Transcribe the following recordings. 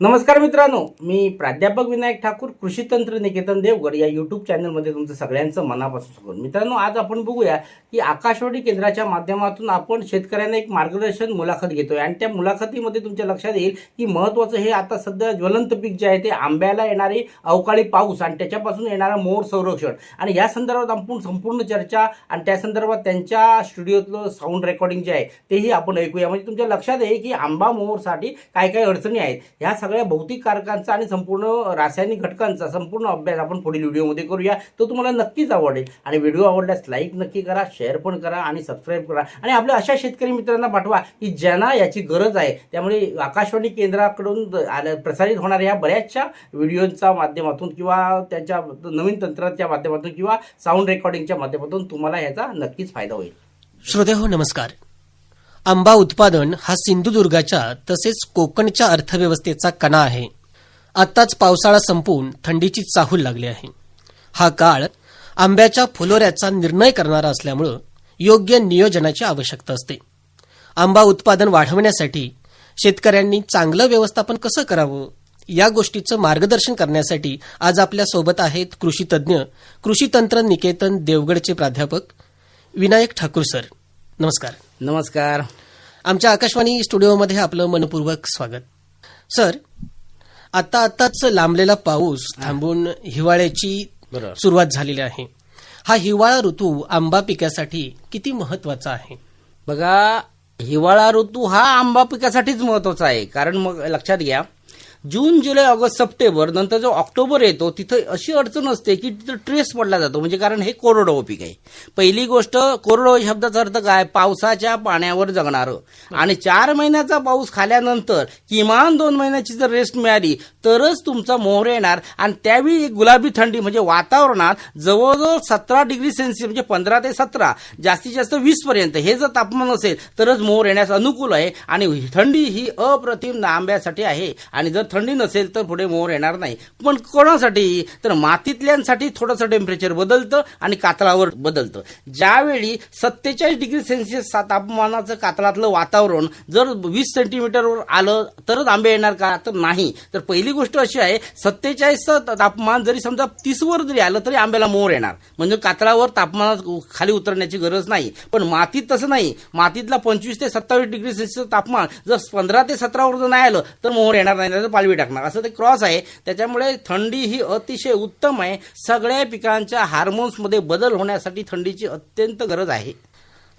नमस्कार मित्रांनो, मी प्राध्यापक विनायक ठाकूर, कृषी तंत्र निकेतन देवगड या यूट्यूब चॅनलमध्ये तुमचं सगळ्यांचं मनापासून स्वागत. मित्रांनो, आज आपण बघूया की आकाशवाणी केंद्राच्या माध्यमातून आपण शेतकऱ्यांना एक मार्गदर्शन मुलाखत घेतोय आणि त्या मुलाखतीमध्ये तुमच्या लक्षात येईल की महत्त्वाचं हे आता सध्या ज्वलंत पीक जे आहे ते आंब्याला येणारे अवकाळी पाऊस आणि त्याच्यापासून येणारा मोर संरक्षण आणि या संदर्भात आपण संपूर्ण चर्चा आणि त्या संदर्भात त्यांच्या स्टुडिओतलं साऊंड रेकॉर्डिंग जे आहे तेही आपण ऐकूया. म्हणजे तुमच्या लक्षात येईल की आंबा मोहरसाठी काय काय अडचणी आहेत, ह्या सगळ्या भौतिक कारकांचा आणि संपूर्ण रासायनिक घटकांचा संपूर्ण अभ्यास आपण पुढील व्हिडिओमध्ये करूया. तो तुम्हाला नक्कीच आवडेल आणि व्हिडिओ आवडल्यास लाईक नक्की करा, शेअर पण करा आणि सबस्क्राईब करा आणि आपल्या अशा शेतकरी मित्रांना पाठवा की ज्यांना याची गरज आहे. त्यामुळे आकाशवाणी केंद्राकडून प्रसारित होणाऱ्या ह्या बऱ्याचशा व्हिडिओच्या माध्यमातून किंवा त्याच्या नवीन तंत्राच्या माध्यमातून किंवा साऊंड रेकॉर्डिंगच्या माध्यमातून तुम्हाला याचा नक्कीच फायदा होईल. श्रोतेहो नमस्कार. आंबा उत्पादन हा सिंधुदुर्गाच्या तसेच कोकणच्या अर्थव्यवस्थेचा कणा आहे. आत्ताच पावसाळा संपून थंडीची चाहूल लागली आहे. हा काळ आंब्याच्या फुलोऱ्याचा निर्णय करणारा असल्यामुळे योग्य नियोजनाची आवश्यकता असते. आंबा उत्पादन वाढवण्यासाठी शेतकऱ्यांनी चांगलं व्यवस्थापन कसं करावं या गोष्टीचं मार्गदर्शन करण्यासाठी आज आपल्या सोबत आहेत कृषी तज्ज्ञ, कृषी तंत्र निकेतन देवगडचे प्राध्यापक विनायक ठाकूर सर. नमस्कार. नमस्कार. आमच्या आकाशवाणी स्टुडिओमध्ये आपलं मनपूर्वक स्वागत. सर, आत्ताच लांबलेला पाऊस थांबून हिवाळ्याची सुरुवात झालेली आहे. हा हिवाळा ऋतू आंबा पिकासाठी किती महत्वाचा आहे? बघा, हिवाळा ऋतू हा आंबा पिकासाठीच महत्वाचा आहे. कारण मग लक्षात घ्या, जून, जुलै, ऑगस्ट, सप्टेंबर नंतर जो ऑक्टोबर येतो तिथं अशी अडचण असते की तिथं ट्रेस पडला जातो. म्हणजे कारण हे कोरडवाहू पीक आहे. पहिली गोष्ट, कोरडवाहू शब्दाचा अर्थ काय? पावसाच्या पाण्यावर जगणारं. आणि 4 महिन्याचा पाऊस खाल्यानंतर किमान 2 महिन्याची जर रेस्ट मिळाली तरच तुमचा मोहर येणार. आणि त्यावेळी एक गुलाबी थंडी म्हणजे वातावरणात जवळजवळ 17 डिग्री सेल्सिअस म्हणजे 15 ते 17 जास्तीत जास्त 20 पर्यंत हे जर तापमान असेल तरच मोहर येण्यास अनुकूल आहे. आणि थंडी ही अप्रतिम आंब्यासाठी आहे. आणि जर थंडी नसेल तर पुढे मोहर येणार नाही. पण कोणासाठी? तर मातीतल्यांसाठी थोडंसं टेम्परेचर बदलतं आणि कातळावर बदलतं. ज्यावेळी 47 डिग्री सेल्सिअस तापमानाचं कातळातलं वातावरण जर 20 सेंटीमीटरवर आलं तरच आंबे येणार का? तर नाही. तर पहिली गोष्ट अशी आहे, 47चं तापमान जरी समजा 30 वर जरी आलं तरी आंब्याला मोहर येणार. म्हणजे कातळावर तापमानात खाली उतरण्याची गरज नाही. पण मातीत तसं नाही. मातीतला 25 ते 27 डिग्री सेल्सिअस तापमान जर 15 ते 17 वर जर नाही आलं तर मोहर येणार नाही, पालवी टाकणार. असं ते क्रॉस आहे. त्याच्यामुळे थंडी ही अतिशय उत्तम आहे. सगळ्या पिकांच्या हार्मोन्समध्ये बदल होण्यासाठी थंडीची अत्यंत गरज आहे.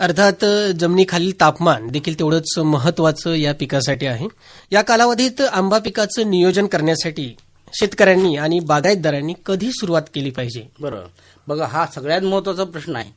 अर्थात जमिनीखालील तापमान देखील तेवढंच महत्वाचं या पिकासाठी आहे. या कालावधीत आंबा पिकाचं नियोजन करण्यासाठी शेतकऱ्यांनी आणि बागायतदारांनी कधी सुरुवात केली पाहिजे? बरोबर. बघा, हा सगळ्यात महत्वाचा प्रश्न आहे.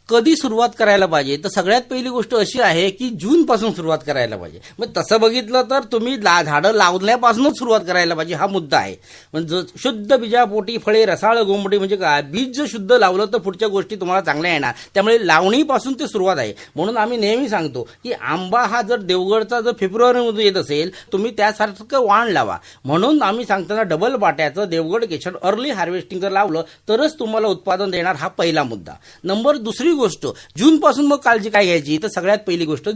कधी सुरुवात करायला पाहिजे? तर सगळ्यात पहिली गोष्ट अशी आहे की जून पासून सुरुवात करायला पाहिजे. मग तसं बघितलं तर तुम्ही झाडं लावण्यापासूनच सुरुवात करायला पाहिजे, हा मुद्दा आहे. म्हणजे शुद्ध बीजापोटी फळे रसाळ गोंबडी म्हणजे काय? बीज जर शुद्ध लावलं तर पुढच्या गोष्टी तुम्हाला चांगल्या येणार. त्यामुळे लावणीपासून ते सुरुवात आहे. म्हणून आम्ही नेहमी सांगतो की आंबा हा जर देवगडचा जर फेब्रुवारीमध्ये येत असेल तुम्ही त्यासारखं वाण लावा. म्हणून आम्ही सांगताना डबल बाट्याचं देवगड केशर अर्ली हार्वेस्टिंग जर लावलं तरच तुम्हाला उत्पादन देणार, हा पहिला मुद्दा. नंबर दुसरी गोष्ट, जून पासून मग काळजी काय घ्यायची? तर सगळ्यात पहिली गोष्ट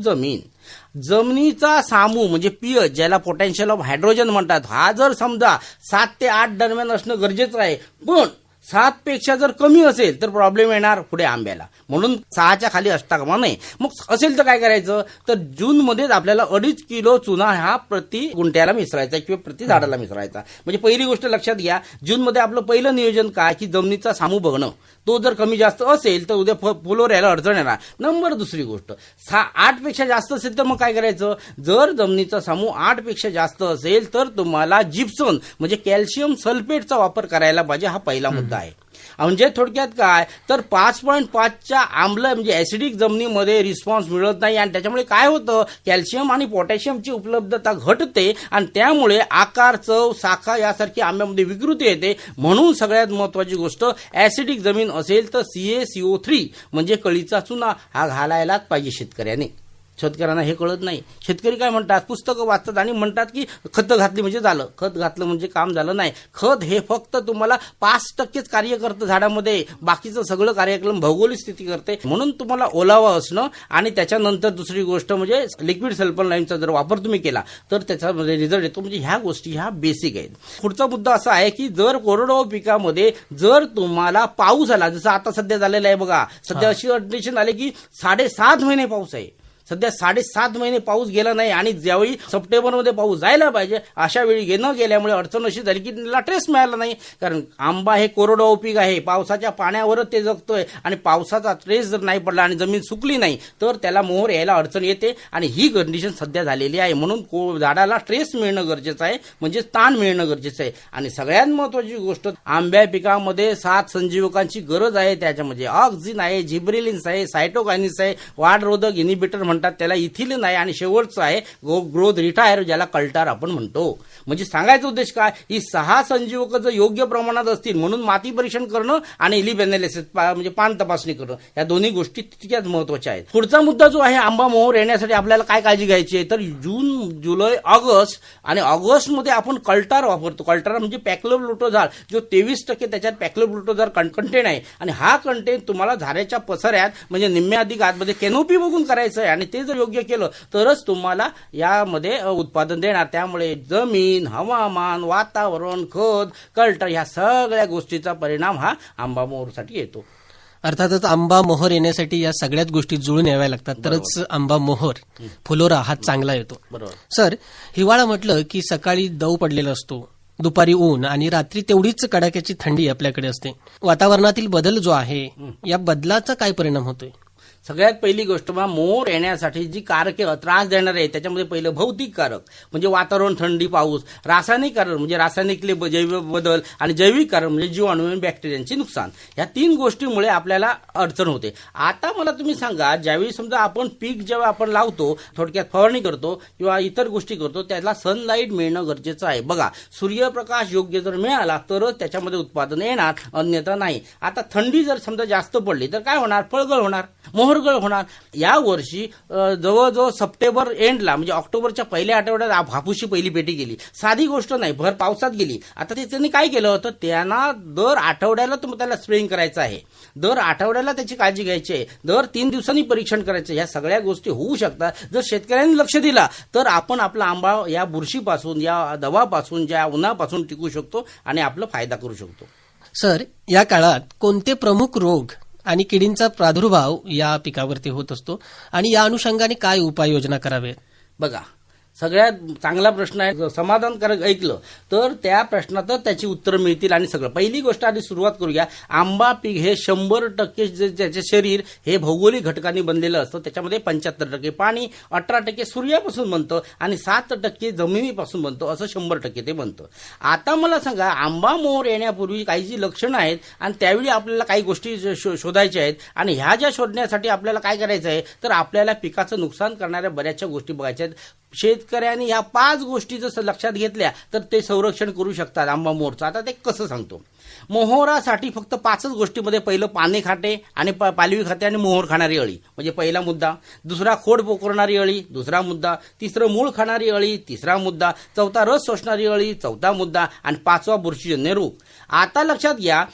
जमिनीचा सामू म्हणजे पीएच, ज्याला पोटॅन्शियल ऑफ हायड्रोजन म्हणतात, हा जर समजा 7 ते 8 दरम्यान असणं गरजेचं आहे. पण 7 पेक्षा जर कमी असेल तर प्रॉब्लेम येणार पुढे आंब्याला. म्हणून 6च्या खाली असता कामा नये. मग असेल तर काय करायचं? तर जून मध्येच आपल्याला 2.5 किलो चुना हा प्रति गुंठ्याला मिसळायचा किंवा प्रति झाडाला मिसळायचा. म्हणजे पहिली गोष्ट लक्षात घ्या, जून मध्ये आपलं पहिलं नियोजन काय की जमिनीचा सामू बघणं. तो जर कमी जास्त असेल तर उद्या फुलोर यायला अडचण येणार. नंबर दुसरी गोष्ट, 8 पेक्षा जास्त असेल तर मग काय करायचं? जर जमिनीचा सामू 8 पेक्षा जास्त असेल तर तुम्हाला जिप्सम म्हणजे कॅल्शियम सल्फेटचा वापर करायला पाहिजे, हा पहिला मुद्दा आहे. म्हणजे थोडक्यात काय तर 5.5च्या आम्ल म्हणजे ऍसिडिक जमिनीमध्ये रिस्पॉन्स मिळत नाही आणि त्याच्यामुळे काय होतं, कॅल्शियम आणि पोटॅशियमची उपलब्धता घटते आणि त्यामुळे आकार, चव, साखा यासारखी आंब्यामध्ये विकृती येते. म्हणून सगळ्यात महत्वाची गोष्ट, ऍसिडिक जमीन असेल तर CaCO3 म्हणजे कळीचा चुना हा घालायलाच पाहिजे शेतकऱ्याने. शेतकऱ्यांना हे कळत नाही. शेतकरी काय म्हणतात, पुस्तकं वाचतात आणि म्हणतात की खतं घातली म्हणजे झालं, खत घातलं म्हणजे काम झालं. नाही, खत हे फक्त तुम्हाला 5%च कार्य करतं झाडामध्ये, बाकीचं सगळं कार्यक्रम भौगोलिक स्थिती करते. म्हणून तुम्हाला ओलावा असणं आणि त्याच्यानंतर दुसरी गोष्ट म्हणजे लिक्विड सल्फरलाईमचा जर वापर तुम्ही केला तर त्याच्यामध्ये रिझल्ट येतो. म्हणजे ह्या गोष्टी ह्या बेसिक आहेत. पुढचा मुद्दा असा आहे की जर कोरडवाहू पिकामध्ये जर तुम्हाला पाऊस आला, जसं आता सध्या झालेला आहे बघा, सध्या अशी कंडिशन आली की 7.5 महिने पाऊस आहे. सध्या 7.5 महिने पाऊस गेला नाही आणि ज्यावेळी सप्टेंबरमध्ये पाऊस जायला पाहिजे अशा वेळी न गेल्यामुळे अडचण अशी झाली की त्याला ट्रेस मिळाला नाही. कारण आंबा हे कोरडवाहू पीक आहे, पावसाच्या पाण्यावरच ते जगतोय आणि पावसाचा ट्रेस जर नाही पडला आणि जमीन सुकली नाही तर त्याला मोहर यायला अडचण येते आणि ही कंडिशन सध्या झालेली आहे. म्हणून झाडाला ट्रेस मिळणं गरजेचं आहे, म्हणजे ताण मिळणं गरजेचं आहे. आणि सगळ्यात महत्वाची गोष्ट, आंब्या पिकामध्ये 7 संजीवकांची गरज आहे. त्याच्यामध्ये ऑक्झिन आहे, जिब्रेलिन्स आहे, सायटोकायनिन्स आहे, वाढरोधक इनिबिटर म्हणतात त्याला, इथिलिन आहे आणि शेवटचं आहे ग्रोथ रिटायर, ज्याला कल्टार आपण म्हणतो. म्हणजे सांगायचा उद्देश काय, ही 6 संजीवक जर योग्य प्रमाणात असतील, म्हणून माती परीक्षण करणं आणि लीफ एनालिसिस म्हणजे पान तपासणी करणं, या दोन्ही गोष्टी तितक्याच महत्वाच्या आहेत. पुढचा मुद्दा जो आहे, आंबा मोहर येण्यासाठी आपल्याला काय काळजी घ्यायची आहे, तर जून, जुलै, ऑगस्ट आणि ऑगस्टमध्ये आपण कल्टार वापरतो. कल्टार म्हणजे पॅक्लोब्युटोझाल, जो 23% त्याच्यात पॅक्लोब्युटोझाल कंटेंट आहे आणि हा कंटेंट तुम्हाला झाडाच्या पसऱ्यात म्हणजे निम्म्या अधिक आतमध्ये कॅनोपी बघून करायचं आहे आणि ते जर योग्य केलं तरच तुम्हाला यामध्ये उत्पादन देणार. त्यामुळे जमीन, हवामान, वातावरण, खत, कल्टर ह्या सगळ्या गोष्टीचा परिणाम हा आंबा मोहरसाठी येतो. अर्थातच आंबा मोहर येण्यासाठी या सगळ्याच गोष्टी जुळून याव्या लागतात, तरच आंबा मोहर फुलोरा हा चांगला येतो. बरोबर सर, हिवाळा म्हटलं की सकाळी दव पडलेला असतो, दुपारी ऊन आणि रात्री तेवढीच कडाक्याची थंडी आपल्याकडे असते. वातावरणातील बदल जो आहे, या बदलाचा काय परिणाम होतोय? सगळ्यात पहिली गोष्ट, मोहर येण्यासाठी जी कारके त्रास देणारे आहे त्याच्यामध्ये पहिलं भौतिक कारक म्हणजे वातावरण, थंडी, पाऊस. रासायनिक कारण म्हणजे रासायनिकले जैव बदल आणि जैविक कारण म्हणजे जीवाणू आणि बॅक्टेरियांचे नुकसान. या 3 गोष्टीमुळे आपल्याला अडचण होते. आता मला तुम्ही सांगा, ज्यावेळी समजा आपण पीक जेव्हा आपण लावतो, थोडक्यात फवारणी करतो किंवा इतर गोष्टी करतो, त्याला सनलाईट मिळणं गरजेचं आहे. बघा, सूर्यप्रकाश योग्य जर मिळाला तरच त्याच्यामध्ये उत्पादन येणार, अन्यथा नाही. आता थंडी जर समजा जास्त पडली तर काय होणार, फळगळ होणार, मोहरगळ होणार. या वर्षी जवळजवळ सप्टेंबर एंडला म्हणजे ऑक्टोबरच्या पहिल्या आठवड्यात हापूसची पहिली पेटी गेली. साधी गोष्ट नाही, भर पावसात गेली. आता त्यांनी काय केलं होतं, त्यांना दर आठवड्याला त्याला स्प्रेइंग करायचं आहे, दर आठवड्याला त्याची काळजी घ्यायची आहे, दर 3 दिवसांनी परीक्षण करायचं. या सगळ्या गोष्टी होऊ शकतात जर शेतकऱ्यांनी लक्ष दिला तर आपण आपला आंबा या बुरशीपासून, या दवापासून, ज्या उन्हापासून टिकू शकतो आणि आपला फायदा करू शकतो. सर, या काळात कोणते प्रमुख रोग आणि किडींचा प्रादुर्भाव या पिकावरती होत असतो आणि या अनुषंगाने काय उपाययोजना कराव्यात? बघा, सगळ्यात चांगला प्रश्न आहे. समाधानकारक ऐकलं तर त्या प्रश्नातच त्याची उत्तरं मिळतील आणि सगळं. पहिली गोष्ट आधी सुरुवात करूया. आंबा पीक हे 100% त्याचे शरीर हे भौगोलिक घटकांनी बनलेलं असतं. त्याच्यामध्ये 75% पाणी, 18% सूर्यापासून बनतं आणि 7% जमिनीपासून बनतं, असं 100% ते बनतं. आता मला सांगा, आंबा मोहर येण्यापूर्वी काही जी लक्षणं आहेत आणि त्यावेळी आपल्याला काही गोष्टी शोधायच्या आहेत आणि ह्या ज्या शोधण्यासाठी आपल्याला काय करायचं आहे, तर आपल्याला पिकाचं नुकसान करणाऱ्या बऱ्याचशा गोष्टी बघायच्या आहेत. शेतकऱ्यांनी या 5 गोष्टी जर लक्षात घेतल्या तर ते संरक्षण करू शकतात आंबा मोहरचं. आता ते कसं सांगतो. मोहरासाठी फक्त 5च गोष्टीमध्ये पहिलं पाने खाते आणि पालवी खाते आणि मोहर खाणारी अळी म्हणजे पहिला मुद्दा. दुसरा खोड पोखरणारी अळी, दुसरा मुद्दा. तिसरं मूळ खाणारी अळी, तिसरा मुद्दा. चौथा रस शोषणारी अळी, चौथा मुद्दा. आणि 5वा बुरशीजन्य रोग. आता लक्षात घ्या,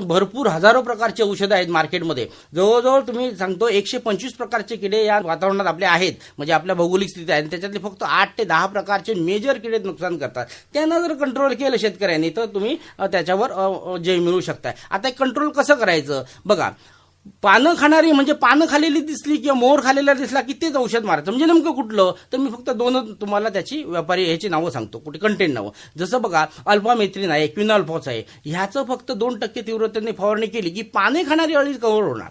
भरपूर हजारो प्रकारचे औषधं आहेत मार्केटमध्ये. जवळजवळ तुम्ही सांगतो 125 प्रकारचे किडे या वातावरणात आपले आहेत, म्हणजे आपल्या भौगोलिक स्थिती आहे. त्याच्यातले फक्त 8 ते 10 प्रकारचे मेजर किडे नुकसान करतात. त्यांना जर कंट्रोल केलं शेतकऱ्यांनी तर तुम्ही त्याच्यावर जय मिळू शकताय. आता कंट्रोल कसं करायचं बघा. पानं खाणारी म्हणजे पानं खालेली दिसली किंवा मोहर खालेला दिसला की तेच औषध मारायचं. म्हणजे नेमकं कुठलं, तर मी फक्त 2 तुम्हाला त्याची व्यापारी ह्याची नावं सांगतो, कुठे कंटेंट नावं. जसं बघा, अल्फामेथ्रिन आहे, क्विनॉल्फॉस आहे. ह्याचं फक्त 2% तीव्रतेने फवारणी केली की पाने खाणारी अळी कव्हर होणार.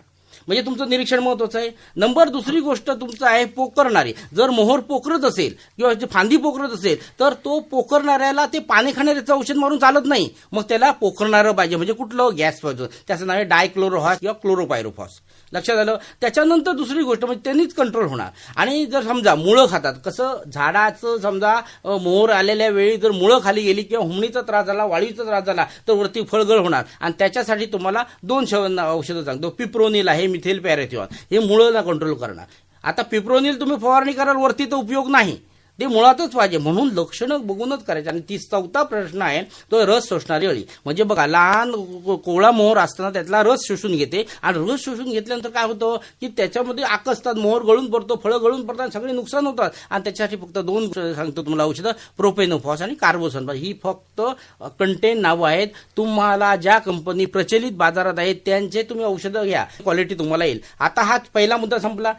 म्हणजे तुमचं निरीक्षण महत्वाचं आहे. नंबर दुसरी गोष्ट तुमचं आहे पोकरणारी. जर मोहर पोखरत असेल किंवा फांदी पोखरत असेल तर तो पोखरणाऱ्याला ते पाने खाणाऱ्याचं औषध मारून चालत नाही. मग त्याला पोखरणारं पाहिजे. म्हणजे कुठलं, गॅस पाहिजे. त्याचं नाव आहे डायक्लोरोहॉस किंवा क्लोरोपायरोफॉस. लक्षात आलं. त्याच्यानंतर दुसरी गोष्ट म्हणजे त्यांनीच कंट्रोल होणार. आणि जर समजा मुळं खातात, कसं झाडाचं समजा मोहर आलेल्या वेळी जर मुळं खाली गेली किंवा हुमणीचा त्रास झाला, वाळीचा त्रास झाला तर वरती फळगळ होणार. आणि त्याच्यासाठी तुम्हाला 2 औषधं सांगतो. पिप्रोनिल आहे, मिथेल पॅरेथिऑन, हे मुळंला कंट्रोल करणार. आता पिप्रोनिल तुम्ही फवारणी कराल वरती तर उपयोग नाही, ते मुळातच पाहिजे. म्हणून लक्षणं बघूनच करायचे. आणि चौथा प्रश्न आहे तो रस शोषणारी अळी. म्हणजे बघा, लहान कोवळा मोहर असताना त्यातला रस शोषून घेते आणि रस शोषून घेतल्यानंतर काय होतं की त्याच्यामध्ये आकसतात, मोहर गळून पडतो, फळं गळून पडतात, सगळे नुकसान होतात. आणि त्याच्यासाठी फक्त 2 सांगतो तुम्हाला औषधं, प्रोपेनोफॉस आणि कार्बोसल्फास. ही फक्त कंटेन नावं आहेत. तुम्हाला ज्या कंपनी प्रचलित बाजारात आहेत त्यांचे तुम्ही औषधं घ्या, क्वालिटी तुम्हाला येईल. आता हा पहिला मुद्दा संपला.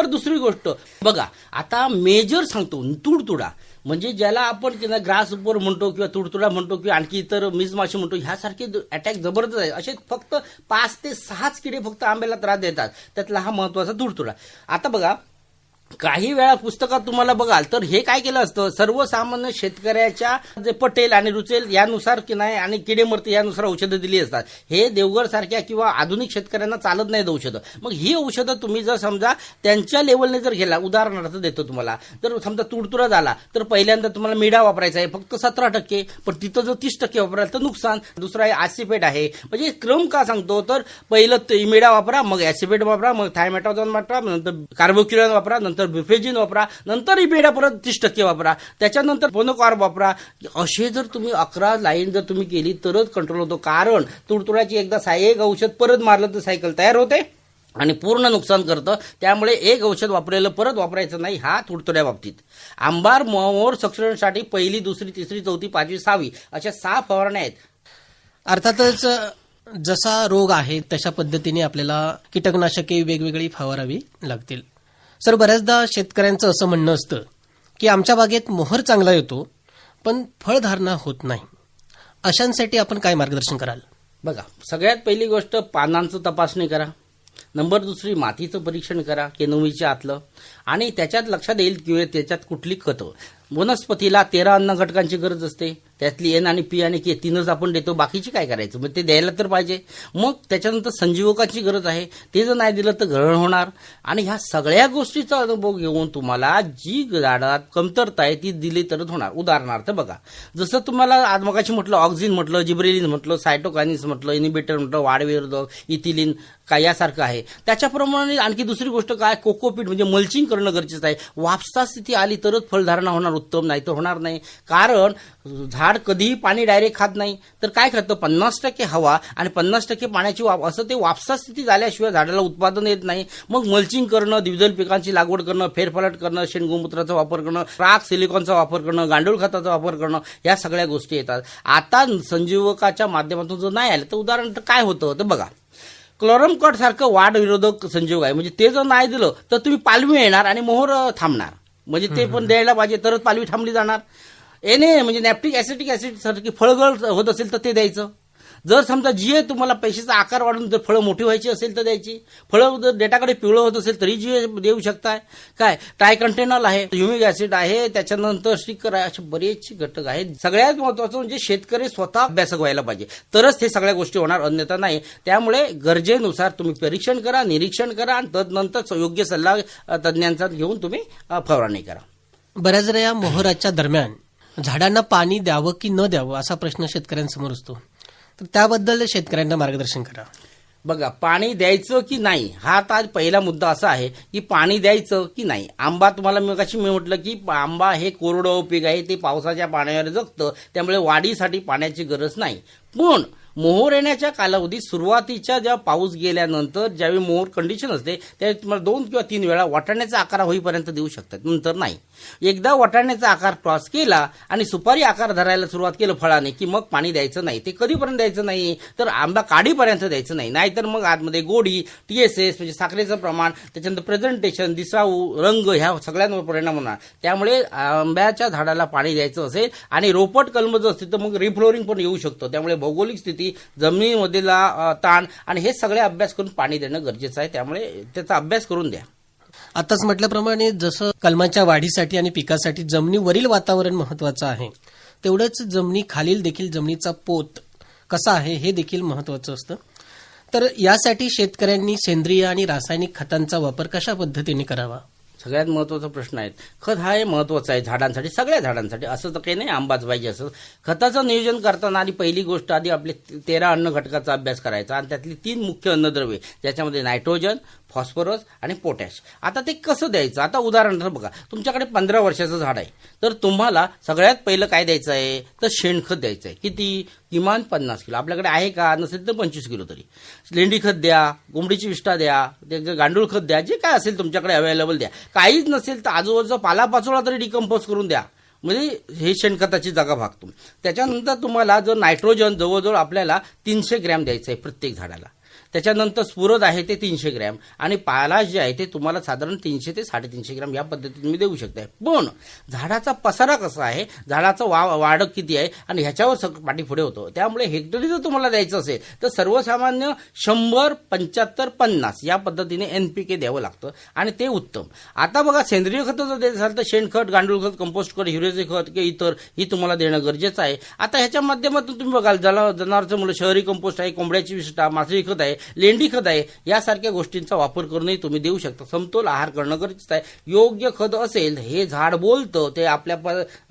दुसरी गोष्ट बघा, आता मेजर सांगतो, तुडतुडा. म्हणजे ज्याला आपण ग्रास उपर म्हणतो किंवा तुडतुडा म्हणतो किंवा आणखी इतर मिसमाशी म्हणतो, ह्यासारखे अटॅक जबरदस्त आहे. असे फक्त 5 ते 6 किडे फक्त आंब्याला त्रास देतात. त्यातला हा महत्वाचा तुडतुडा. आता बघा, काही वेळा पुस्तकात तुम्हाला बघाल तर हे काय केलं असतं, सर्वसामान्य शेतकऱ्याच्या जे पटेल आणि रुचेल यानुसार की नाही आणि किडे मरते यानुसार औषधं दिली असतात. हे देवगड सारख्या किंवा आधुनिक शेतकऱ्यांना चालत नाहीत औषधं. मग ही औषधं तुम्ही जर समजा त्यांच्या लेवलने जर गेला, उदाहरणार्थ देतो तुम्हाला, तर समजा तुडतुडा झाला तर पहिल्यांदा तुम्हाला मिडा वापरायचा आहे फक्त 17%, पण तिथं जर 30% वापराल तर नुकसान. दुसरा आहे ॲसिपेट आहे. म्हणजे क्रम का सांगतो, तर पहिलं इमिडा वापरा, मग ॲसिपेट वापरा, मग थायमॅटाझोन वापरा, नंतर कार्बोक्युरॉन वापरा, नंतर बिफेजिन वापरा, नंतर इमिडा परत 30% वापरा, त्याच्यानंतर पोनोकॉर्ब वापरा. असे जर तुम्ही 11 लाईन जर तुम्ही केली तरच कंट्रोल होतो. कारण तुडतुड्याची एकदा एक औषध परत मारलं तर सायकल तयार होते आणि पूर्ण नुकसान करतं. त्यामुळे एक औषध वापरलेलं परत वापरायचं नाही. हा तुडतुड्या बाबतीत. आंबार मोहर संरक्षणासाठी 1, 2, 3, 4, 5, 6 अशा 6 फवारण्या आहेत. अर्थातच जसा रोग आहे तशा पद्धतीने आपल्याला कीटकनाशके वेगवेगळी फवारावी लागतील. सर, बऱ्याचदा शेतकऱ्यांचं असं म्हणणं असतं की आमच्या बागेत मोहर चांगला येतो पण फळधारणा होत नाही. अशांसाठी आपण काय मार्गदर्शन कराल? बघा, सगळ्यात पहिली गोष्ट पानांचं तपासणी करा. नंबर 2 मातीचं परीक्षण करा, केनोमीच्या आतलं. आणि त्याच्यात लक्षात येईल की त्याच्यात कुठली खतं. वनस्पतीला 13 अन्न घटकांची गरज असते. त्यातली एन आणि पी आणि के 3च आपण देतो. बाकीची काय करायचं, मग ते द्यायला तर पाहिजे. मग त्याच्यानंतर संजीवकाची गरज आहे. ते जर नाही दिलं तर घरण होणार. आणि ह्या सगळ्या गोष्टीचा अनुभव घेऊन तुम्हाला जी झाडात कमतरता आहे ती दिली तरच होणार. उदाहरणार्थ बघा, जसं तुम्हाला मगाशी म्हटलं, ऑक्झिन म्हटलं, जिब्रेलिन म्हटलं, सायटोकायनिन्स म्हटलं, इनिबिटर म्हटलं, वाढविरोधक, इथिलिन काय यासारखं आहे. त्याच्याप्रमाणे आणखी दुसरी गोष्ट काय, कोकोपीट म्हणजे मल्चिंग करणं गरजेचं आहे. वापसा स्थिती आली तरच फळधारणा होणार, उत्तम नाही तर होणार नाही. कारण झाड कधीही पाणी डायरेक्ट खात नाही. तर काय खातं, 50% हवा आणि 50% पाण्याची असं ते वापसा स्थिती झाल्याशिवाय झाडाला उत्पादन येत नाही. मग मल्चिंग करणं, द्विदल पिकांची लागवड करणं, फेरफालट करणं, शेणगोमूत्राचा वापर करणं, राख सिलिकॉनचा वापर करणं, गांडूळ खताचा वापर करणं, या सगळ्या गोष्टी येतात. आता संजीवकाच्या माध्यमातून जर नाही आलं तर उदाहरण काय होतं तर बघा, क्लोरमकॉट सारखं वाढ विरोधक संजीवक आहे. म्हणजे ते जर नाही दिलं तर तुम्ही पालवी येणार आणि मोहर थांबणार. म्हणजे ते पण द्यायला पाहिजे तरच पालवी थांबली जाणार. एनए म्हणजे नॅप्टिक ॲसिटिक ॲसिड सारखी फळगळ होत असेल तर ते द्यायचं. जर समजा जीए तुम्हाला पैशाचा आकार वाढून जर फळं मोठी व्हायची असेल तर द्यायची. फळं जर डेटाकडे पिवळं होत असेल तरी जीए देऊ शकताय. काय ट्रायकंटेनॉल आहे, ह्युमिक ॲसिड आहे, त्याच्यानंतर स्टिकर आहे, असे बरेचसे घटक आहेत. सगळ्यात महत्वाचं म्हणजे शेतकरी स्वतः अभ्यासक व्हायला पाहिजे, तरच हे सगळ्या गोष्टी होणार, अन्यथा नाही. त्यामुळे गरजेनुसार तुम्ही परीक्षण करा, निरीक्षण करा आणि तदनंतर योग्य सल्ला तज्ज्ञांचा घेऊन तुम्ही फवारणी करा. बऱ्याच वेळा या मोहराच्या दरम्यान झाडांना पाणी द्यावं की न द्यावं असा प्रश्न शेतकऱ्यांसमोर असतो. तर त्याबद्दल शेतकऱ्यांना मार्गदर्शन करा. बघा, पाणी द्यायचं की नाही हा आता पहिला मुद्दा असा आहे की पाणी द्यायचं की नाही. आंबा तुम्हाला मगाशी मी म्हटलं की आंबा हे कोरडं पीक आहे, ते पावसाच्या पाण्यावर जगतं, त्यामुळे वाढीसाठी पाण्याची गरज नाही. पण मोहर येण्याच्या कालावधीत सुरुवातीच्या जेव्हा पाऊस गेल्यानंतर ज्यावेळी मोहर कंडिशन असते त्यावेळी तुम्हाला 2 किंवा 3 वेळा वाटाण्याचा आकार होईपर्यंत देऊ शकतात, नंतर नाही. एकदा वाटाण्याचा आकार क्रॉस केला आणि सुपारी आकार धरायला सुरुवात केलं फळाने की मग पाणी द्यायचं नाही. ते कधीपर्यंत द्यायचं नाही तर आंबा काढीपर्यंत द्यायचं नाही. नाहीतर मग आतमध्ये गोडी, टीएसएस म्हणजे साखरेचं प्रमाण, त्याच्यानंतर प्रेझेंटेशन, दिसाऊ, रंग ह्या सगळ्यांवर परिणाम होणार. त्यामुळे आंब्याच्या झाडाला पाणी द्यायचं असेल आणि रोपट कलम जर असतील तर मग रिफ्लोरिंग पण येऊ शकतं. त्यामुळे भौगोलिक स्थिती, जमिनीमधला ताण आणि हे सगळे अभ्यास करून पाणी देणं गरजेचं आहे. त्यामुळे त्याचा अभ्यास करून द्या. आताच म्हटल्याप्रमाणे जसं कलमाच्या वाढीसाठी आणि पिकासाठी जमिनीवरील वातावरण महत्वाचं आहे, तेवढंच जमिनी खालील देखील जमिनीचा पोत कसा आहे हे देखील महत्वाचं असतं. तर यासाठी शेतकऱ्यांनी सेंद्रिय आणि रासायनिक खतांचा वापर कशा पद्धतीने करावा? सगळ्यात महत्वाचा प्रश्न आहे. खत हा हे महत्वाचा आहे झाडांसाठी, सगळ्या झाडांसाठी. असं तर काही नाही आंबाच पाहिजे असं. खताचं नियोजन करताना आधी पहिली गोष्ट आधी आपले 13 अन्न घटकाचा अभ्यास करायचा आणि त्यातली 3 मुख्य अन्नद्रव्ये ज्याच्यामध्ये नायट्रोजन, फॉस्फरस आणि पोटॅश. आता ते कसं द्यायचं? आता उदाहरणार्थ बघा, तुमच्याकडे 15 वर्षाचं झाड आहे, तर तुम्हाला सगळ्यात पहिलं काय द्यायचं आहे? तर शेणखत द्यायचं आहे. किती? किमान 50 किलो. आपल्याकडे आहे का? नसेल तर 25 किलो तरी. लेंडी खत द्या, कोंबडीची विष्ठा द्या, गांडूळ खत द्या, जे काय असेल तुमच्याकडे अवेलेबल द्या. काहीच नसेल तर आजूबाजूचा पालापाचोळा तरी डिकम्पोज करून द्या, म्हणजे हे शेणखताची जागा भागतो. त्याच्यानंतर तुम्हाला जर नायट्रोजन जवळजवळ आपल्याला 300 ग्रॅम द्यायचं आहे प्रत्येक झाडाला. त्याच्यानंतर स्फुरद आहे ते 300 ग्रॅम आणि पालाश जे आहे ते तुम्हाला साधारण 300 ते 350 ग्रॅम या पद्धतीने तुम्ही देऊ शकताय. पण झाडाचा पसारा कसा आहे, झाडाचं वाढ किती आहे आणि ह्याच्यावर पाठी पुढे होतो. त्यामुळे हेक्टरी जर तुम्हाला द्यायचं असेल तर सर्वसामान्य 100, 75, 50 या पद्धतीने NPK द्यावं लागतं आणि ते उत्तम. आता बघा, सेंद्रिय खतं जर देत असाल तर शेणखत, गांडूळ खत, कंपोस्ट खत, हिरेचे खत किंवा इतर ही तुम्हाला देणं गरजेचं आहे. आता ह्याच्या माध्यमातून तुम्ही बघाल जनावरचं मुलं शहरी कंपोस्ट आहे, कोंबड्याची विष्ठा, मासळी खत आहे, लेंडी खत आहे, यासारख्या गोष्टींचा वापर करूनही तुम्ही देऊ शकता. समतोल आहार करणं गरजेचं आहे. योग्य खत असेल, हे झाड बोलतं, ते आपल्या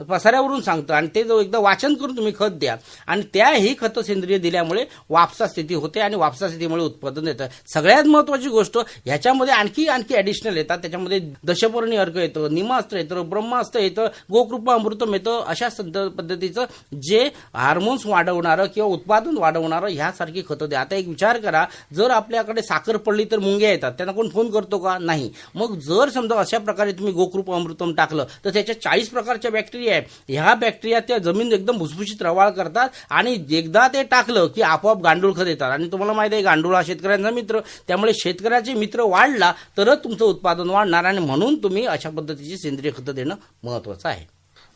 पसाऱ्यावरून सांगतं आणि ते जो एकदा वाचन करून तुम्ही खत द्या आणि त्याही खत सेंद्रिय दिल्यामुळे वापसा स्थिती होते आणि वापसा स्थितीमुळे उत्पादन येतं. सगळ्यात महत्वाची गोष्ट, ह्याच्यामध्ये आणखी ॲडिशनल येतात. त्याच्यामध्ये दशपर्णी अर्क येतं, निमास्त्र येतं, ब्रह्मास्त्र येतं, गोकृपा अमृतम येतं. अशा पद्धतीचं जे हार्मोन्स वाढवणारं किंवा उत्पादन वाढवणारं ह्यासारखी खतं द्या. आता एक विचार करा, जर आपल्याकडे साखर पडली तर मुंग्या येतात, त्यांना कोण फोन करतो का? नाही. मग जर समजा अशा प्रकारे तुम्ही गोकृपा अमृतम टाकलं तर त्याच्या 40 प्रकारच्या बॅक्टेरिया आहेत. ह्या बॅक्टेरिया त्या जमीन एकदम भुसभुशीत रवाळ करतात आणि एकदा ते टाकलं की आपोआप गांडूळ खत येतात. आणि तुम्हाला माहिती आहे, गांडूळ हा शेतकऱ्यांचा मित्र. त्यामुळे शेतकऱ्याचे मित्र वाढला तरच तुमचं उत्पादन वाढणार आणि म्हणून तुम्ही अशा पद्धतीची सेंद्रिय खतं देणं महत्वाचं आहे.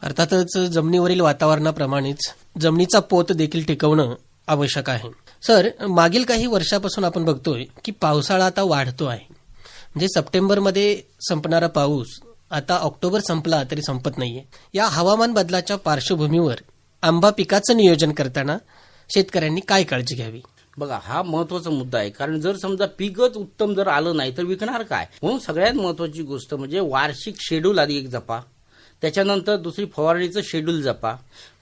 अर्थातच जमिनीवरील वातावरणाप्रमाणेच जमिनीचा पोत देखील टिकवणं आवश्यक आहे. सर, मागील काही वर्षापासून आपण बघतोय की पावसाळा आता वाढतो आहे. म्हणजे सप्टेंबरमध्ये संपणारा पाऊस आता ऑक्टोबर संपला तरी संपत नाहीये. या हवामान बदलाच्या पार्श्वभूमीवर आंबा पिकाचं नियोजन करताना शेतकऱ्यांनी काय काळजी घ्यावी? बघा, हा महत्वाचा मुद्दा आहे. कारण जर समजा पीकच उत्तम जर आलं नाही तर विकणार काय? म्हणून सगळ्यात महत्वाची गोष्ट म्हणजे वार्षिक शेड्यूल आधी एक जपा, त्याच्यानंतर दुसरी फवारणीचं शेड्यूल जपा,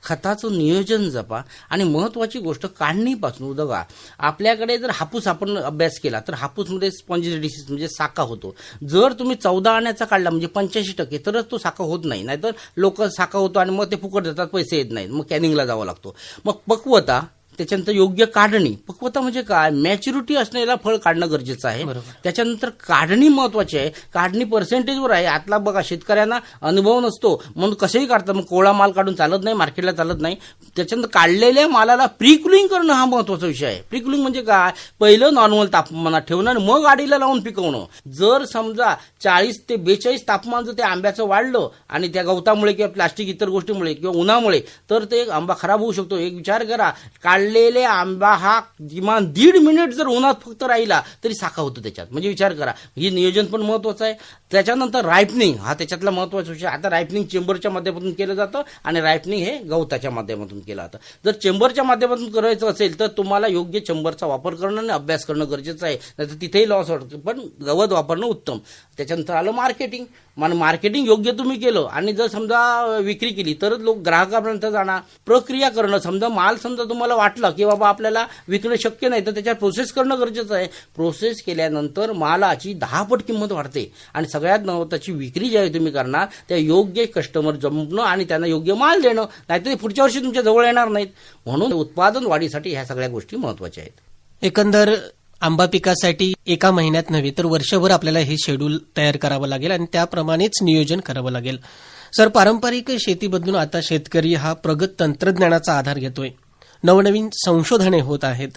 खताचं नियोजन जपा आणि महत्वाची गोष्ट काढणीपासून. बघा, आपल्याकडे जर हापूस आपण अभ्यास केला तर हापूसमध्ये स्पॉन्जी डिसीज म्हणजे साका होतो. जर तुम्ही 14 आण्याचा काढला म्हणजे 85% तरच तो साका होत नाही. नाहीतर लोक साका होतो आणि मग ते फुकट देतात, पैसे येत नाहीत, मग कॅनिंगला जावं लागतो. मग पक्वता, त्याच्यानंतर योग्य काढणी. पक्वता म्हणजे काय? मॅच्युरिटी असलेला फळ काढणं गरजेचं आहे. त्याच्यानंतर काढणी महत्वाची आहे. काढणी पर्सेंटेजवर आहे. आतला बघा, शेतकऱ्यांना अनुभव नसतो म्हणून कसंही काढतात, मग कोवळा माल काढून चालत नाही, मार्केटला चालत नाही. त्याच्यानंतर काढलेल्या मालाला प्रीकुलिंग करणं हा महत्वाचा विषय आहे. प्रीकुलिंग म्हणजे काय? पहिलं नॉर्मल तापमानात ठेवणं आणि मग गाडीला लावून पिकवणं. जर समजा 40 ते 42 तापमान जर त्या आंब्याचं वाढलं आणि त्या गवतामुळे किंवा प्लास्टिक इतर गोष्टीमुळे किंवा उन्हामुळे, तर ते आंबा खराब होऊ शकतो. एक विचार करा, काढलेले आंबा हा किमान 1.5 मिनिट जर उन्हात फक्त राहिला तरी साखा होतो त्याच्यात. म्हणजे विचार करा, हे नियोजन पण महत्वाचं आहे. त्याच्यानंतर रायपनिंग हा त्याच्यातला महत्वाचा विषय. आता रायपनिंग चेंबरच्या माध्यमातून केलं जातं आणि रायपनिंग हे गवताच्या माध्यमातून केलं जातं. जर चेंबरच्या माध्यमातून करायचं असेल तर तुम्हाला योग्य चेंबरचा वापर करणं आणि अभ्यास करणं गरजेचं आहे. नाहीतर तिथेही लॉस होतं, पण गवत वापरणं उत्तम. त्याच्यानंतर आलं मार्केटिंग. मार्केटिंग योग्य तुम्ही केलं आणि जर समजा विक्री केली तरच लोक ग्राहकापर्यंत जाणार. प्रक्रिया करणं, समजा माल समजा तुम्हाला वाटलं की बाबा आपल्याला विकणं शक्य नाही तर त्याच्यात प्रोसेस करणं गरजेचं आहे. प्रोसेस केल्यानंतर मालाची 10 पट किंमत वाढते आणि सगळ्यात महत्त्वाची विक्री ज्यावेळी तुम्ही करणार त्या योग्य कस्टमर जमणं आणि त्यांना योग्य माल देणं, नाहीतर पुढच्या वर्षी तुमच्या जवळ येणार नाहीत. म्हणून उत्पादन वाढीसाठी ह्या सगळ्या गोष्टी महत्वाच्या आहेत. एकंदर आंबा पिकासाठी एका महिन्यात नव्हे तर वर्षभर आपल्याला हे शेड्यूल तयार करावं लागेल आणि त्याप्रमाणेच नियोजन करावं लागेल. सर, पारंपरिक शेती बदलून आता शेतकरी हा प्रगत तंत्रज्ञानाचा आधार घेतोय, नवनवीन संशोधने होत आहेत,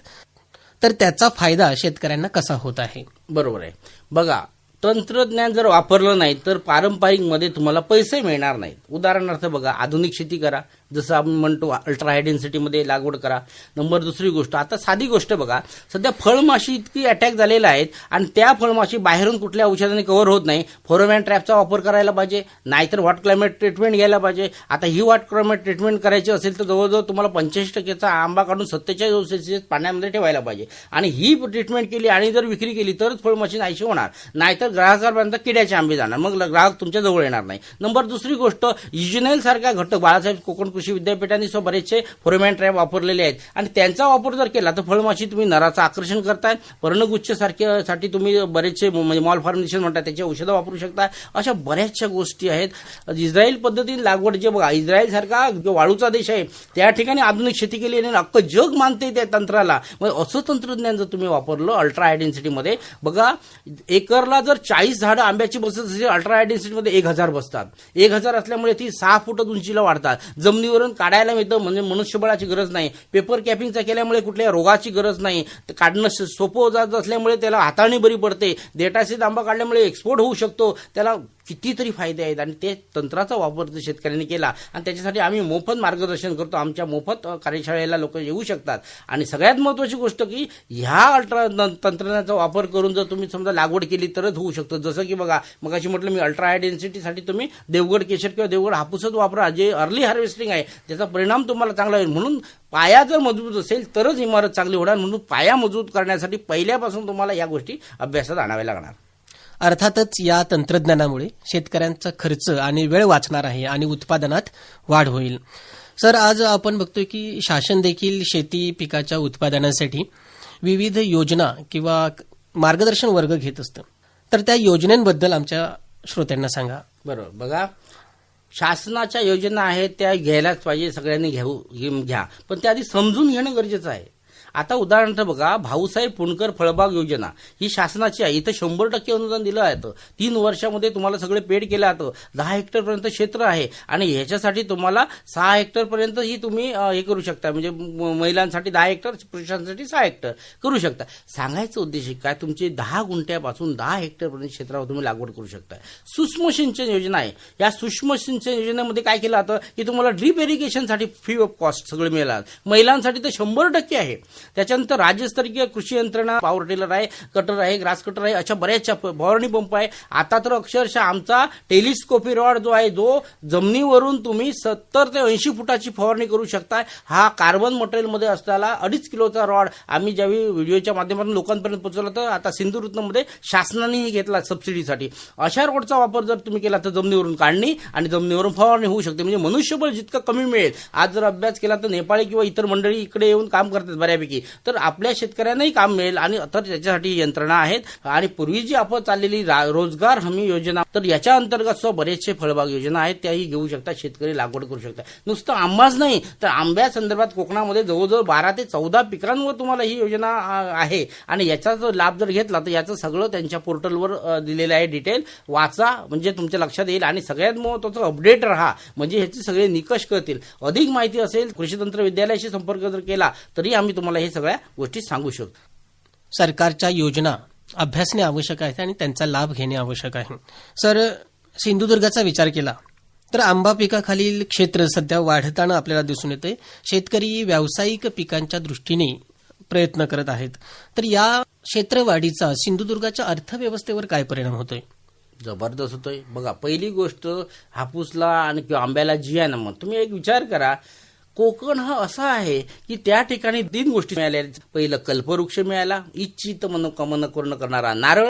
तर त्याचा फायदा शेतकऱ्यांना कसा होत आहे? बरोबर आहे. बघा, तंत्रज्ञान जर वापरलं नाही तर पारंपरिक मध्ये तुम्हाला पैसे मिळणार नाहीत. उदाहरणार्थ बघा, आधुनिक शेती करा, जसं आपण म्हणतो अल्ट्रा हाय डेन्सिटीमध्ये लागवड करा. नंबर दुसरी गोष्ट, आता साधी गोष्ट बघा, सध्या फळमाशी इतकी अटॅक झालेला आहेत आणि त्या फळमाशी बाहेरून कुठल्या औषधाने कव्हर होत नाही. फेरोमोन ट्रॅपचा वापर करायला पाहिजे, नाहीतर हॉट क्लायमेट ट्रीटमेंट घ्यायला पाहिजे. आता ही हॉट क्लायमेट ट्रीटमेंट करायची असेल तर जवळजवळ तुम्हाला 85%चा आंबा काढून 47°C पाण्यामध्ये ठेवायला पाहिजे आणि ही ट्रीटमेंट केली आणि जर विक्री केली तरच फळमाशी नाहीशी होणार, नाहीतर ग्राहकांपर्यंत किड्याचे आंबे जाणार, मग ग्राहक तुमच्या जवळ येणार नाही. नंबर दुसरी गोष्ट, युजेनाइल सारख्या घटक बाळासाहेब कोकण कृषी विद्यापीठाने बरेचसे फेरोमोन ट्रॅप वापरलेले आहेत आणि त्यांचा वापर जर केला तर फळमाशी तुम्ही नराचं आकर्षण करताय. पर्णगुच्छ साठी तुम्ही बरेचसे म्हणजे मॉल फॉर्मेशन म्हणतात त्याची औषधं वापरू शकता. अशा बऱ्याचशा गोष्टी आहेत. इस्रायल पद्धतीने लागवड, जे बघा इस्रायल सारखा जो वाळूचा देश आहे त्या ठिकाणी आधुनिक शेती केली आणि अख्खं जग मानते त्या तंत्राला. मग असं तंत्रज्ञान जर तुम्ही वापरलं अल्ट्रा हाय डेन्सिटीमध्ये, बघा एकरला जर 40 झाडं आंब्याची बसत असेल अल्ट्रा हाय डेन्सिटीमध्ये 1000 बसतात. 1000 असल्यामुळे ती 6 फूट उंचीला वाढतात. जमिनीवरून काढायला मिळतं, म्हणजे मनुष्यबळाची गरज नाही. पेपर कॅपिंगचा केल्यामुळे कुठल्या रोगाची गरज नाही. काढणं सोपं जात असल्यामुळे त्याला हाताळणी बरी पडते. देठाशीत आंबा काढल्यामुळे एक्सपोर्ट होऊ शकतो. त्याला कितीतरी फायदे आहेत आणि ते तंत्राचा वापर जर शेतकऱ्यांनी केला आणि त्याच्यासाठी आम्ही मोफत मार्गदर्शन करतो. आमच्या मोफत कार्यशाळेला लोक येऊ शकतात. आणि सगळ्यात महत्त्वाची गोष्ट की ह्या अल्ट्रा तंत्रज्ञानाचा वापर करून जर तुम्ही समजा लागवड केली तरच होऊ शकतं. जसं की बघा मगाशी म्हटलं मी अल्ट्रा हाय डेन्सिटीसाठी तुम्ही देवगड केशर किंवा देवगड हापूसच वापरा, जे अर्ली हार्वेस्टिंग आहे त्याचा परिणाम तुम्हाला चांगला होईल. म्हणून पाया जर मजबूत असेल तरच इमारत चांगली होणार. म्हणून पाया मजबूत करण्यासाठी पहिल्यापासून तुम्हाला या गोष्टी अभ्यासात आणाव्या लागणार. अर्थातच या तंत्रज्ञानामुळे शेतकऱ्यांचा खर्च आणि वेळ वाचणार आहे आणि उत्पादनात वाढ होईल. सर, आज आपण बघतोय की शासन देखील शेती पिकाच्या उत्पादनासाठी विविध योजना किंवा मार्गदर्शन वर्ग घेत असतं. तर त्या योजनेबद्दल आमच्या श्रोत्यांना सांगा. बरोबर, बघा शासनाच्या योजना आहेत त्या घ्यायलाच पाहिजे, सगळ्यांनी घ्या, पण त्या आधी समजून घेणं गरजेचं आहे. आता उदाहरणार्थ बघा भाऊसाहेब पुणकर फळबाग योजना ही शासनाची आहे. इथं 100% अनुदान दिलं आहे. 3 वर्षामध्ये तुम्हाला सगळे पेड केलं जातं. 10 हेक्टरपर्यंत क्षेत्र आहे आणि ह्याच्यासाठी तुम्हाला 6 हेक्टरपर्यंत ही तुम्ही हे करू शकता. म्हणजे महिलांसाठी 10 हेक्टर, पुरुषांसाठी 6 हेक्टर करू शकता. सांगायचं उद्देश काय, तुमचे 10 गुंठ्यापासून 10 हेक्टरपर्यंत क्षेत्रावर तुम्ही लागवड करू शकता. सूक्ष्म सिंचन योजना आहे. या सूक्ष्म सिंचन योजनेमध्ये काय केलं जातं की तुम्हाला ड्रीप इरिगेशनसाठी फ्री ऑफ कॉस्ट सगळं मिळालं. महिलांसाठी तर 100% आहे. त्याच्यानंतर राज्यस्तरीय कृषी यंत्रणा, पॉवर टिलर आहे, कटर आहे, ग्रास कटर आहे, अशा बऱ्याचशा फवारणी पंप आहे. आता तर अक्षरशः आमचा टेलिस्कोपी रॉड जो आहे, जो जमिनीवरून तुम्ही 70 ते 80 फुटाची फवारणी करू शकता. हा कार्बन मटेरियलमध्ये असलेला 2.5 किलोचा रॉड आम्ही ज्यावेळी व्हिडिओच्या माध्यमातून लोकांपर्यंत पोहोचवला तर आता सिंधुदुर्गमध्ये शासनानेही घेतला सबसिडीसाठी. अशा रॉडचा वापर जर तुम्ही केला तर जमिनीवरून काढणी आणि जमिनीवरून फवारणी होऊ शकते. म्हणजे मनुष्यबळ जितकं कमी मिळेल. आज जर अभ्यास केला तर नेपाळी किंवा इतर मंडळी इकडे येऊन काम करतात बऱ्यापैकी, तर आपल्या शेतकऱ्यांनाही काम मिळेल. आणि तर त्याच्यासाठी यंत्रणा आहेत. आणि पूर्वी जी आपण चाललेली रोजगार हमी योजना, तर याच्या अंतर्गत बरेचसे फळबाग योजना आहेत, त्याही घेऊ शकता. शेतकरी लागवड करू शकता. नुसतं आंबाच नाही तर आंब्या संदर्भात कोकणामध्ये जवळजवळ 12 ते 14 पिकांवर तुम्हाला ही योजना आहे. आणि याचा जर लाभ जर घेतला तर याचं सगळं त्यांच्या पोर्टलवर दिलेलं आहे. डिटेल वाचा, म्हणजे तुमच्या लक्षात येईल. आणि सगळ्यात महत्त्वाचं अपडेट राहा, म्हणजे ह्याचे सगळे निकष कळतील. अधिक माहिती असेल कृषी तंत्र विद्यालयाशी संपर्क जर केला तरी आम्ही तुम्हाला हे सगळ्या गोष्टी सांगू शकतो. सरकारच्या योजना अभ्यासणे आवश्यक आहे आणि त्यांचा लाभ घेणे आवश्यक आहे. सर, सिंधुदुर्गाचा विचार केला तर आंबा पिकाखालील क्षेत्र सध्या वाढताना आपल्याला दिसून येते. शेतकरी व्यावसायिक पिकांच्या दृष्टीने प्रयत्न करत आहेत. तर या क्षेत्रवाढीचा सिंधुदुर्गाच्या अर्थव्यवस्थेवर काय परिणाम होतोय? जबरदस्त होतोय. बघा पहिली गोष्ट, हापूसला आणि किंवा आंब्याला जी आहे ना, मग तुम्ही एक विचार करा, कोकण हा असा आहे की त्या ठिकाणी 3 गोष्टी मिळाल्या. पहिलं कल्पवृक्ष मिळाला, इच्छित मनोकामना पूर्ण करणारा नारळ